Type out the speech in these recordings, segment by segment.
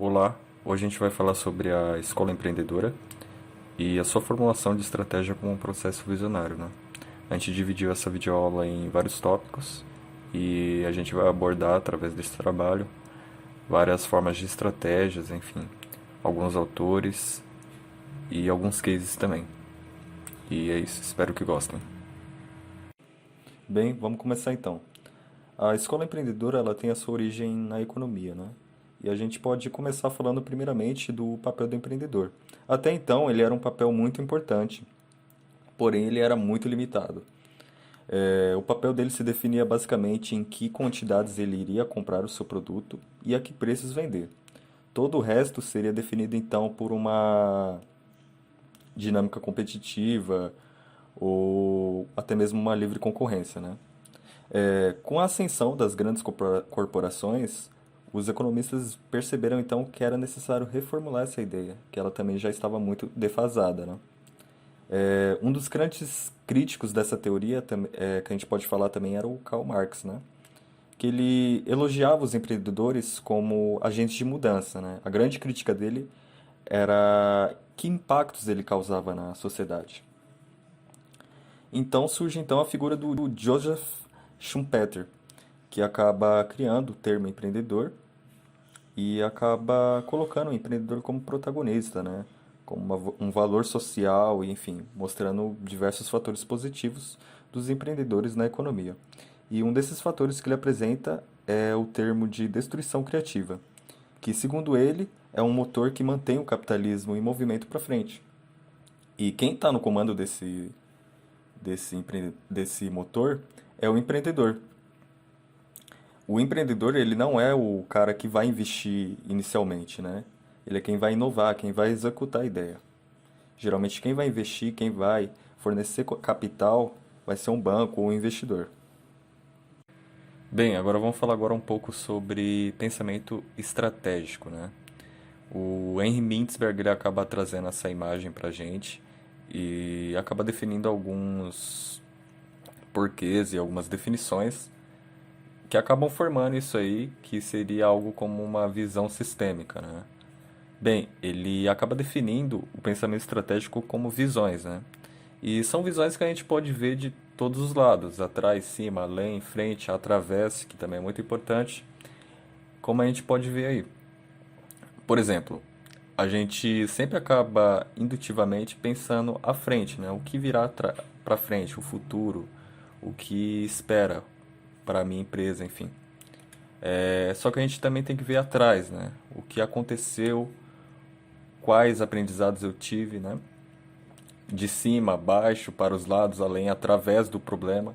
Olá, hoje a gente vai falar sobre a escola empreendedora e a sua formulação de estratégia como um processo visionário, né? A gente dividiu essa videoaula em vários tópicos e a gente vai abordar através desse trabalho várias formas de estratégias, enfim, alguns autores e alguns cases também. E é isso, espero que gostem. Bem, vamos começar então. A escola empreendedora ela tem a sua origem na economia, né? E a gente pode começar falando primeiramente do papel do empreendedor. Até então, ele era um papel muito importante, porém ele era muito limitado. O papel dele se definia basicamente em que quantidades ele iria comprar o seu produto e a que preços vender. Todo o resto seria definido então por uma dinâmica competitiva ou até mesmo uma livre concorrência, né? Com a ascensão das grandes corporações, os economistas perceberam então que era necessário reformular essa ideia, que ela também já estava muito defasada, né? Um dos grandes críticos dessa teoria, que a gente pode falar também, era o Karl Marx, né? Que ele elogiava os empreendedores como agentes de mudança, né? A grande crítica dele era que impactos ele causava na sociedade. Então surge então a figura do Joseph Schumpeter, que acaba criando o termo empreendedor e acaba colocando o empreendedor como protagonista, né? Como um valor social e, enfim, mostrando diversos fatores positivos dos empreendedores na economia. E um desses fatores que ele apresenta é o termo de destruição criativa, que, segundo ele, é um motor que mantém o capitalismo em movimento para frente. E quem está no comando desse motor é o empreendedor. O empreendedor, ele não é o cara que vai investir inicialmente, né? Ele é quem vai inovar, quem vai executar a ideia. Geralmente quem vai investir, quem vai fornecer capital, vai ser um banco ou um investidor. Bem, agora vamos falar agora um pouco sobre pensamento estratégico, né? O Henry Mintzberg ele acaba trazendo essa imagem pra gente e acaba definindo alguns porquês e algumas definições que acabam formando isso aí, que seria algo como uma visão sistêmica, né? Bem, ele acaba definindo o pensamento estratégico como visões, né? E são visões que a gente pode ver de todos os lados, atrás, cima, além, frente, através, que também é muito importante, como a gente pode ver aí. Por exemplo, a gente sempre acaba indutivamente pensando à frente, né? O que virá para frente, o futuro, o que espera para a minha empresa, enfim. Só que a gente também tem que ver atrás, né? O que aconteceu, quais aprendizados eu tive, né? De cima, baixo, para os lados, além, através do problema.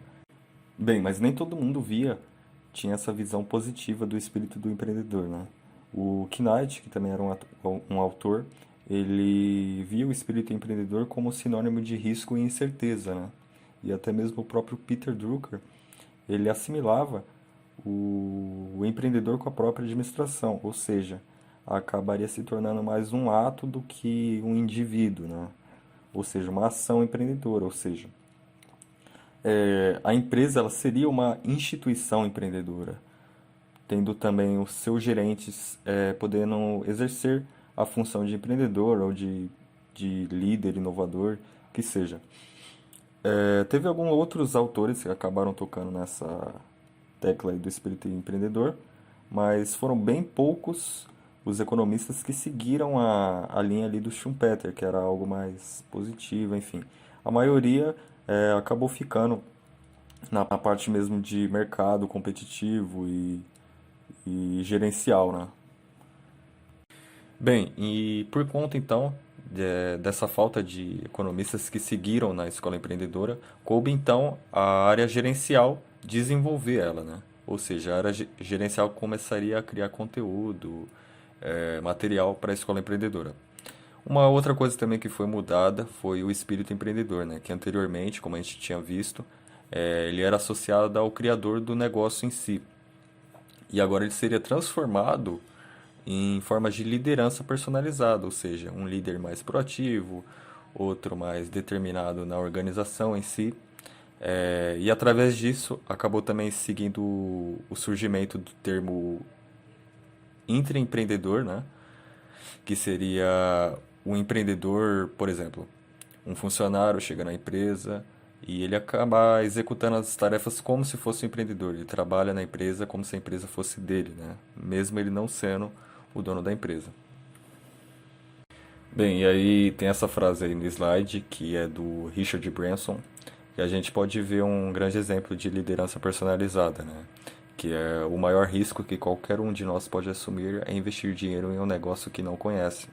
Bem, mas nem todo mundo tinha essa visão positiva do espírito do empreendedor, né? O Knight, que também era um autor, ele via o espírito empreendedor como sinônimo de risco e incerteza, né? E até mesmo o próprio Peter Drucker, ele assimilava o empreendedor com a própria administração, ou seja, acabaria se tornando mais um ato do que um indivíduo, né? Ou seja, uma ação empreendedora, ou seja, a empresa ela seria uma instituição empreendedora, tendo também os seus gerentes podendo exercer a função de empreendedor ou de líder inovador, que seja. Teve alguns outros autores que acabaram tocando nessa tecla aí do espírito empreendedor, mas foram bem poucos os economistas que seguiram a linha ali do Schumpeter, que era algo mais positivo, enfim. A maioria acabou ficando na parte mesmo de mercado competitivo e gerencial, né? Bem, e por conta então dessa falta de economistas que seguiram na escola empreendedora, coube então a área gerencial desenvolver ela, né? Ou seja, a área gerencial começaria a criar conteúdo, material para a escola empreendedora. Uma outra coisa também que foi mudada foi o espírito empreendedor, né? Que anteriormente, como a gente tinha visto, ele era associado ao criador do negócio em si. E agora ele seria transformado em formas de liderança personalizada, ou seja, um líder mais proativo, outro mais determinado na organização em si. E através disso acabou também seguindo o surgimento do termo intraempreendedor, né? que seria o empreendedor, por exemplo, um funcionário chega na empresa e ele acaba executando as tarefas como se fosse um empreendedor. Ele trabalha na empresa como se a empresa fosse dele, né? Mesmo ele não sendo o dono da empresa. Bem, e aí tem essa frase aí no slide que é do Richard Branson, e a gente pode ver um grande exemplo de liderança personalizada, né? Que é o maior risco que qualquer um de nós pode assumir é investir dinheiro em um negócio que não conhece.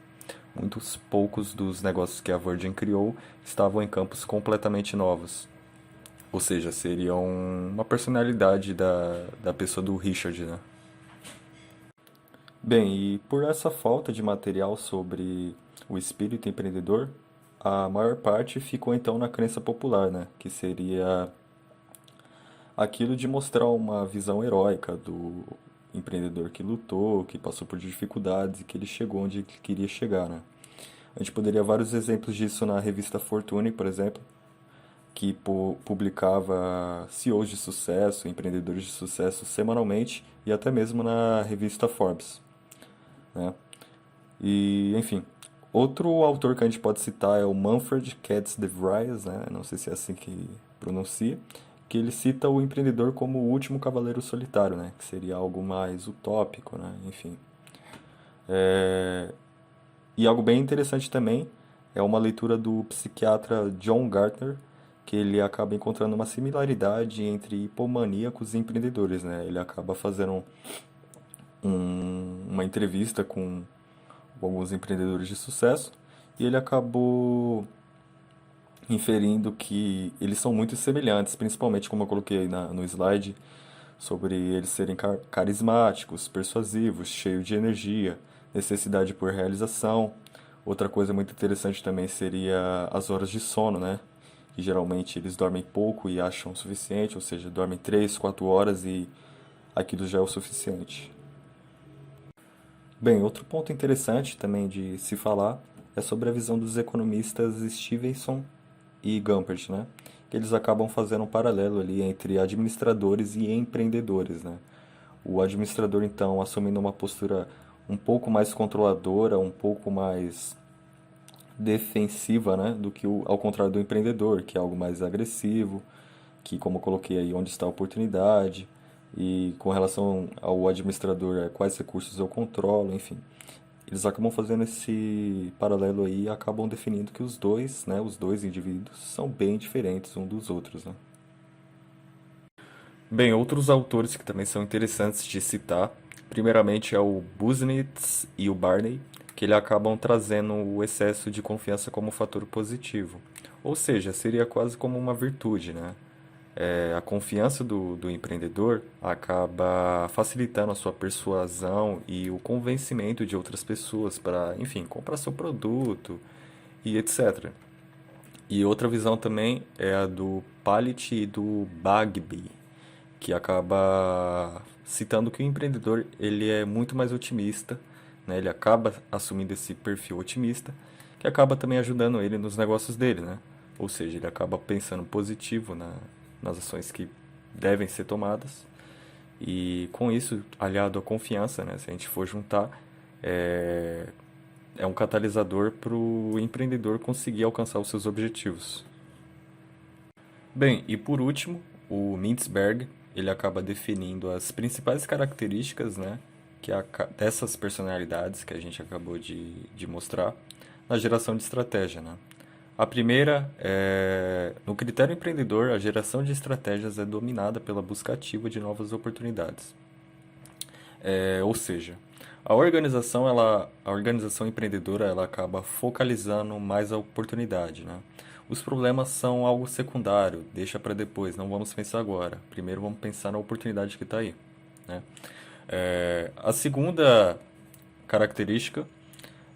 Muitos poucos dos negócios que a Virgin criou estavam em campos completamente novos. Ou seja, seriam uma personalidade da pessoa do Richard, né? Bem, e por essa falta de material sobre o espírito empreendedor, a maior parte ficou então na crença popular, né? Que seria aquilo de mostrar uma visão heróica do empreendedor que lutou, que passou por dificuldades e que ele chegou onde ele queria chegar, né? A gente poderia vários exemplos disso na revista Fortune, por exemplo, que publicava CEOs de sucesso, empreendedores de sucesso semanalmente e até mesmo na revista Forbes, né? E, enfim, outro autor que a gente pode citar é o Manfred Katz de Vries, né? Não sei se é assim que pronuncia, que ele cita o empreendedor como o último cavaleiro solitário, né? Que seria algo mais utópico, né? Enfim. E algo bem interessante também é uma leitura do psiquiatra John Gartner, que ele acaba encontrando uma similaridade entre hipomaníacos e empreendedores, né? Ele acaba fazendo uma entrevista com alguns empreendedores de sucesso e ele acabou inferindo que eles são muito semelhantes, principalmente como eu coloquei aí no slide, sobre eles serem carismáticos, persuasivos, cheios de energia, necessidade por realização. Outra coisa muito interessante também seria as horas de sono, né? Que geralmente eles dormem pouco e acham o suficiente, ou seja, dormem 3, 4 horas e aquilo já é o suficiente. Bem, outro ponto interessante também de se falar é sobre a visão dos economistas Stevenson e Gumpert, né? Que eles acabam fazendo um paralelo ali entre administradores e empreendedores, né? O administrador, então, assumindo uma postura um pouco mais controladora, um pouco mais defensiva, né? Do que ao contrário do empreendedor, que é algo mais agressivo, que, como eu coloquei aí, onde está a oportunidade, e com relação ao administrador, quais recursos eu controlo, enfim. Eles acabam fazendo esse paralelo aí e acabam definindo que os dois, né, os dois indivíduos são bem diferentes um dos outros, né? Bem, outros autores que também são interessantes de citar, primeiramente é o Buznitz e o Barney, que ele acabam trazendo o excesso de confiança como fator positivo. Ou seja, seria quase como uma virtude, né? A confiança do empreendedor acaba facilitando a sua persuasão e o convencimento de outras pessoas para, enfim, comprar seu produto e etc. E outra visão também é a do Palit e do Bagby, que acaba citando que o empreendedor ele é muito mais otimista, né? Ele acaba assumindo esse perfil otimista, que acaba também ajudando ele nos negócios dele, né? Ou seja, ele acaba pensando positivo nas ações que devem ser tomadas. E com isso, aliado à confiança, né? Se a gente for juntar, é, é um catalisador para o empreendedor conseguir alcançar os seus objetivos. Bem, e por último, o Mintzberg, ele acaba definindo as principais características, né, dessas personalidades que a gente acabou de mostrar na geração de estratégia, né? A primeira é, no critério empreendedor, a geração de estratégias é dominada pela busca ativa de novas oportunidades. Ou seja, a organização empreendedora, ela acaba focalizando mais a oportunidade, né? Os problemas são algo secundário, deixa para depois, não vamos pensar agora. Primeiro vamos pensar na oportunidade que está aí, né? A segunda característica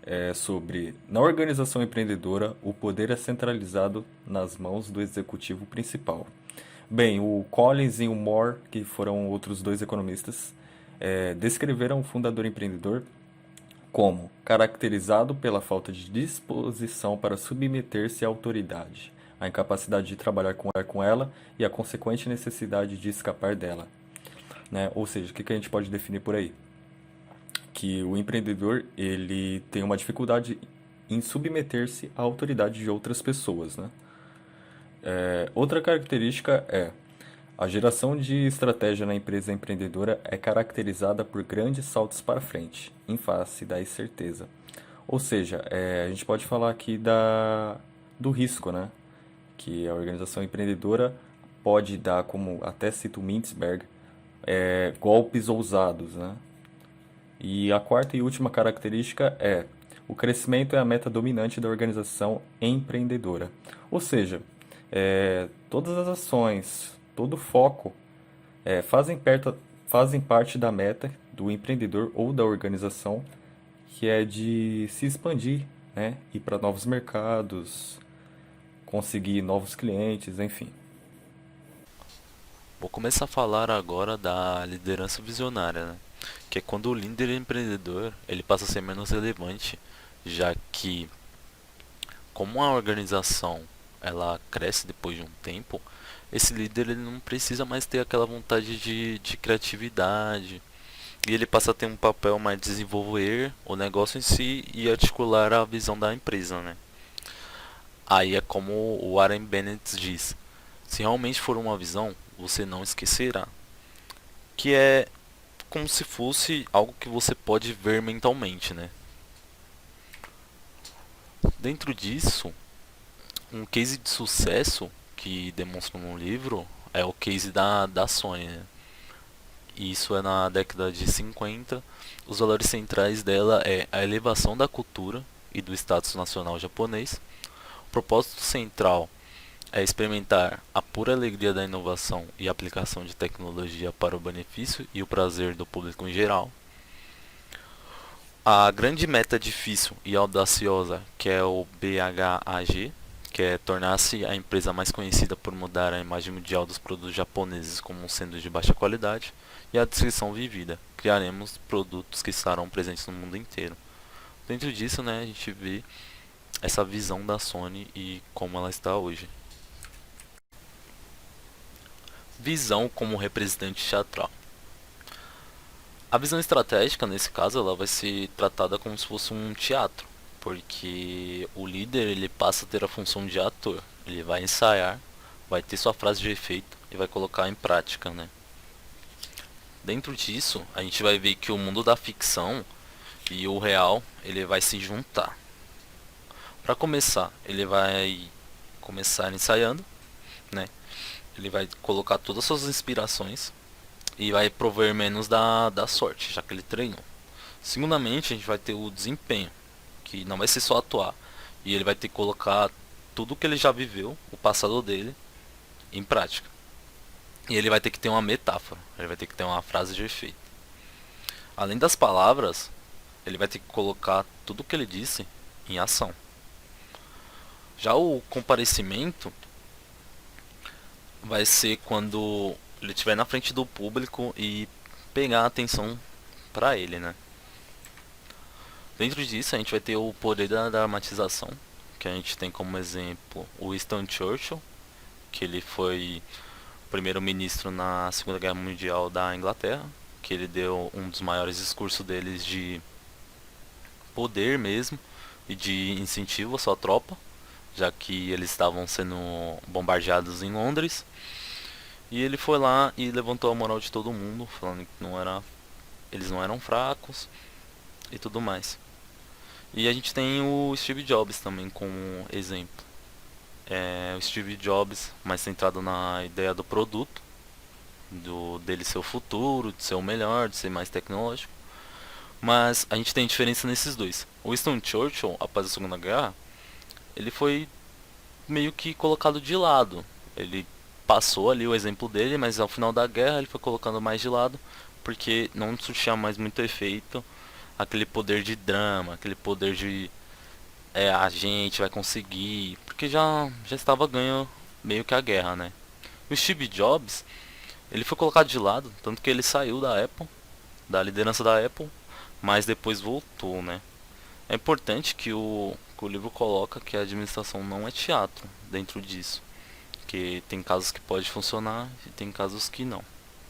é sobre, na organização empreendedora, o poder é centralizado nas mãos do executivo principal. Bem, o Collins e o Moore, que foram outros dois economistas, descreveram o fundador empreendedor como caracterizado pela falta de disposição para submeter-se à autoridade, a incapacidade de trabalhar com ela e a consequente necessidade de escapar dela, né? Ou seja, o que a gente pode definir por aí? que o empreendedor ele tem uma dificuldade em submeter-se à autoridade de outras pessoas, né? Outra característica é a geração de estratégia na empresa empreendedora é caracterizada por grandes saltos para frente, em face da incerteza. Ou seja, a gente pode falar aqui do risco, né? Que a organização empreendedora pode dar, como até cita o Mintzberg, golpes ousados, né? E a quarta e última característica é o crescimento é a meta dominante da organização empreendedora. Ou seja, todas as ações, todo o foco fazem parte da meta do empreendedor ou da organização, que é de se expandir, né? Ir para novos mercados, conseguir novos clientes, enfim. Vou começar a falar agora da liderança visionária, né? Que é quando o líder empreendedor ele passa a ser menos relevante, já que como a organização ela cresce depois de um tempo, esse líder ele não precisa mais ter aquela vontade de criatividade e ele passa a ter um papel mais de desenvolver o negócio em si e articular a visão da empresa, né? Aí é como o Warren Bennett diz: se realmente for uma visão, você não esquecerá. Que é como se fosse algo que você pode ver mentalmente, né? Dentro disso, um case de sucesso que demonstra no livro é o case da Sony, né? E isso é na década de 50. Os valores centrais dela é a elevação da cultura e do status nacional japonês. O propósito central é experimentar a pura alegria da inovação e aplicação de tecnologia para o benefício e o prazer do público em geral. A grande meta difícil e audaciosa, que é o BHAG, que é tornar-se a empresa mais conhecida por mudar a imagem mundial dos produtos japoneses como sendo de baixa qualidade, e a descrição vivida, criaremos produtos que estarão presentes no mundo inteiro. Dentro disso, né, a gente vê essa visão da Sony e como ela está hoje. Visão como representante teatral. A visão estratégica, nesse caso, ela vai ser tratada como se fosse um teatro, porque o líder ele passa a ter a função de ator. Ele vai ensaiar, vai ter sua frase de efeito e vai colocar em prática, né? Dentro disso, a gente vai ver que o mundo da ficção e o real ele vai se juntar. Para começar, ele vai começar ensaiando, né? Ele vai colocar todas as suas inspirações e vai prover menos da sorte, já que ele treinou. Segundamente, a gente vai ter o desempenho, que não vai ser só atuar, e ele vai ter que colocar tudo que ele já viveu, o passado dele, em prática. E ele vai ter que ter uma metáfora, ele vai ter que ter uma frase de efeito. Além das palavras, ele vai ter que colocar tudo que ele disse em ação. Já o comparecimento vai ser quando ele estiver na frente do público e pegar a atenção para ele, né? Dentro disso, a gente vai ter o poder da dramatização, que a gente tem como exemplo o Winston Churchill, que ele foi primeiro-ministro na Segunda Guerra Mundial da Inglaterra, que ele deu um dos maiores discursos deles de poder mesmo e de incentivo à sua tropa, já que eles estavam sendo bombardeados em Londres. E ele foi lá e levantou a moral de todo mundo, falando que eles não eram fracos e tudo mais. E a gente tem o Steve Jobs também como exemplo. O Steve Jobs mais centrado na ideia do produto, dele ser o futuro, de ser o melhor, de ser mais tecnológico. Mas a gente tem diferença nesses dois. O Winston Churchill, após a Segunda Guerra, ele foi meio que colocado de lado. Ele passou ali o exemplo dele, mas ao final da guerra ele foi colocando mais de lado, porque não surtia mais muito efeito aquele poder de drama, aquele poder de a gente vai conseguir, porque já estava ganho meio que a guerra, né? O Steve Jobs, ele foi colocado de lado, tanto que ele saiu da Apple, da liderança da Apple, mas depois voltou, né? É importante que o livro coloca que a administração não é teatro dentro disso, que tem casos que pode funcionar e tem casos que não,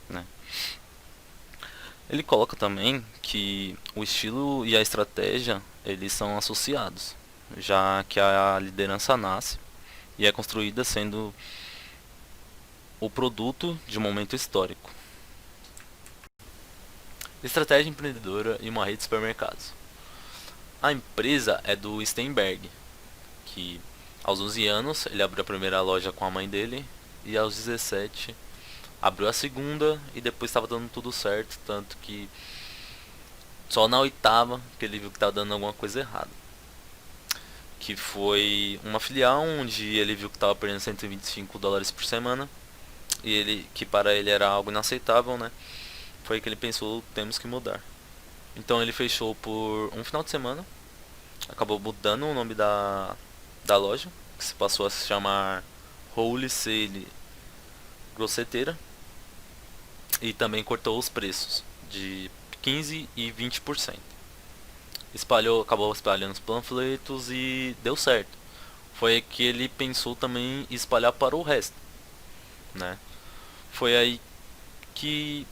né? Ele coloca também que o estilo e a estratégia eles são associados, já que a liderança nasce e é construída sendo o produto de um momento histórico. Estratégia empreendedora e uma rede de supermercados. A empresa é do Steinberg, que aos 11 anos ele abriu a primeira loja com a mãe dele e aos 17 abriu a segunda e depois estava dando tudo certo, tanto que só na oitava que ele viu que estava dando alguma coisa errada. Que foi uma filial onde ele viu que estava perdendo US$ 125 por semana e ele que para ele era algo inaceitável, né? Foi que ele pensou, temos que mudar. Então ele fechou por um final de semana, acabou mudando o nome da loja, que se passou a se chamar Holy Sale Grosseteira, e também cortou os preços de 15 e 20%. Acabou espalhando os panfletos e deu certo. Foi que ele pensou também em espalhar para o resto, né? Foi aí que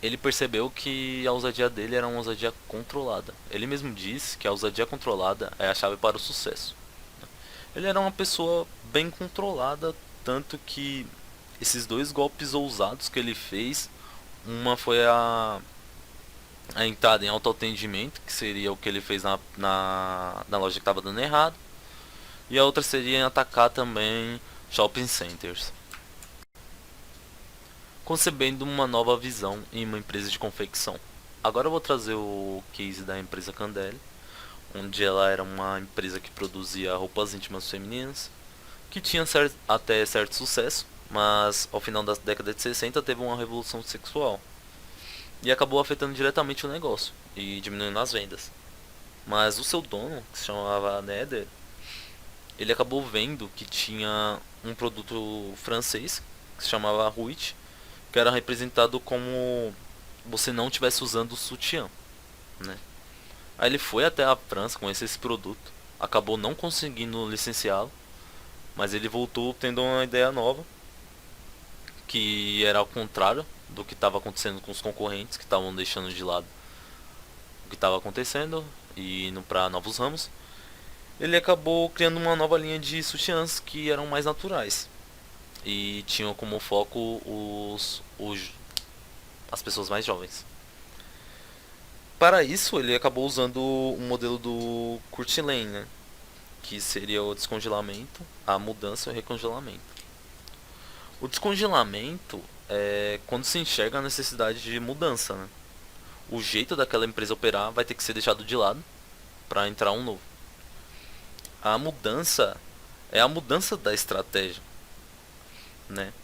ele percebeu que a ousadia dele era uma ousadia controlada. Ele mesmo disse que a ousadia controlada é a chave para o sucesso. Ele era uma pessoa bem controlada, tanto que esses dois golpes ousados que ele fez, uma foi a entrada em autoatendimento, que seria o que ele fez na loja que estava dando errado, e a outra seria em atacar também shopping centers. Concebendo uma nova visão em uma empresa de confecção. Agora eu vou trazer o case da empresa Candele, onde ela era uma empresa que produzia roupas íntimas femininas, que tinha até certo sucesso, mas ao final da década de 60 teve uma revolução sexual e acabou afetando diretamente o negócio e diminuindo as vendas. Mas o seu dono, que se chamava Nether, ele acabou vendo que tinha um produto francês que se chamava Ruit, que era representado como você não estivesse usando o sutiã, né? Aí ele foi até a França com esse produto, acabou não conseguindo licenciá-lo, mas ele voltou tendo uma ideia nova, que era ao contrário do que estava acontecendo com os concorrentes, que estavam deixando de lado o que estava acontecendo e indo para novos ramos. Ele acabou criando uma nova linha de sutiãs que eram mais naturais e tinham como foco as pessoas mais jovens. Para isso, ele acabou usando o modelo do Kurt Lane, né? Que seria o descongelamento, a mudança e o recongelamento. O descongelamento é quando se enxerga a necessidade de mudança, né? O jeito daquela empresa operar vai ter que ser deixado de lado para entrar um novo. A mudança é a mudança da estratégia, né?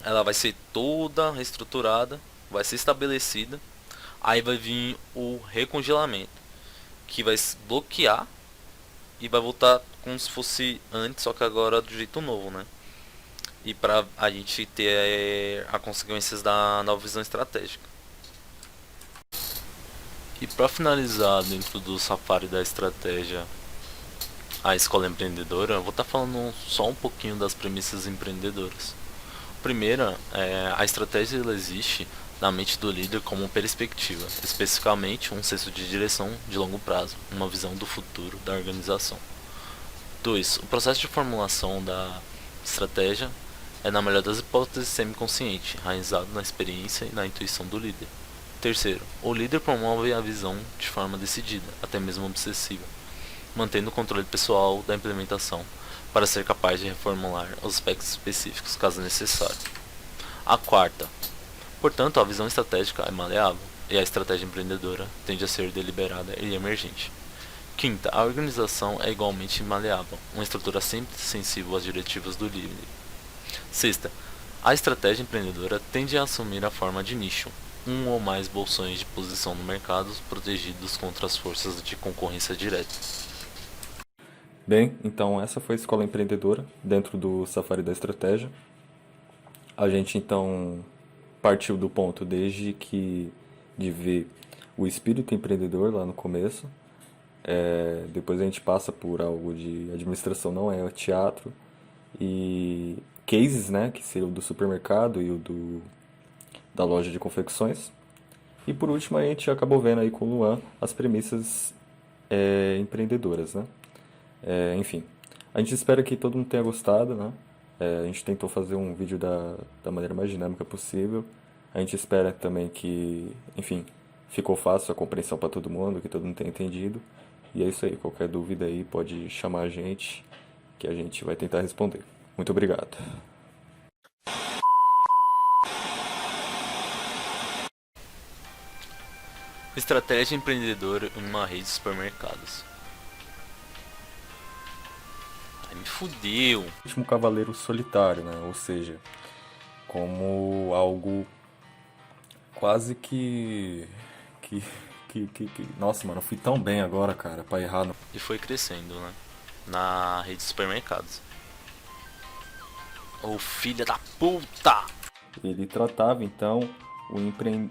Ela vai ser toda reestruturada, vai ser estabelecida. Aí vai vir o recongelamento, que vai bloquear e vai voltar como se fosse antes, só que agora do jeito novo, né? E para a gente ter as consequências da nova visão estratégica. E para finalizar, dentro do safari da estratégia, a escola empreendedora, eu vou estar falando só um pouquinho das premissas empreendedoras. Primeira, a estratégia ela existe na mente do líder como perspectiva, especificamente um senso de direção de longo prazo, uma visão do futuro da organização. 2. O processo de formulação da estratégia é, na melhor das hipóteses, semiconsciente, enraizado na experiência e na intuição do líder. Terceiro, o líder promove a visão de forma decidida, até mesmo obsessiva, mantendo o controle pessoal da implementação, para ser capaz de reformular os aspectos específicos caso necessário. A quarta, portanto, a visão estratégica é maleável, e a estratégia empreendedora tende a ser deliberada e emergente. Quinta, a organização é igualmente maleável, uma estrutura sempre sensível às diretivas do líder. Sexta, a estratégia empreendedora tende a assumir a forma de nicho, um ou mais bolsões de posição no mercado protegidos contra as forças de concorrência direta. Bem, então essa foi a Escola Empreendedora dentro do Safari da Estratégia. A gente então partiu do ponto de ver o espírito empreendedor lá no começo. Depois a gente passa por algo de administração não é teatro e cases, né, que seria o do supermercado e o da loja de confecções. E por último, a gente acabou vendo aí com o Luan as premissas empreendedoras, né? Enfim, a gente espera que todo mundo tenha gostado, né? A gente tentou fazer um vídeo da maneira mais dinâmica possível. A gente espera também que, enfim, ficou fácil a compreensão para todo mundo, que todo mundo tenha entendido. E é isso aí, qualquer dúvida aí pode chamar a gente, que a gente vai tentar responder. Muito obrigado. Estratégia empreendedora em uma rede de supermercados. Ai, me fudeu. Último Cavaleiro Solitário, né? Ou seja, como algo quase Nossa, mano, eu fui tão bem agora, cara, pra errar. E foi crescendo, né? Na rede de supermercados. Ô filha da puta! Ele tratava, então, o, empre...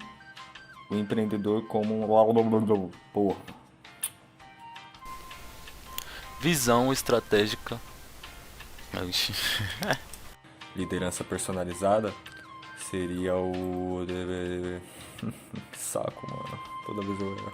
o empreendedor como um... Porra. Visão estratégica. Ixi. Liderança personalizada seria o... Que saco, mano. Toda vez eu erro.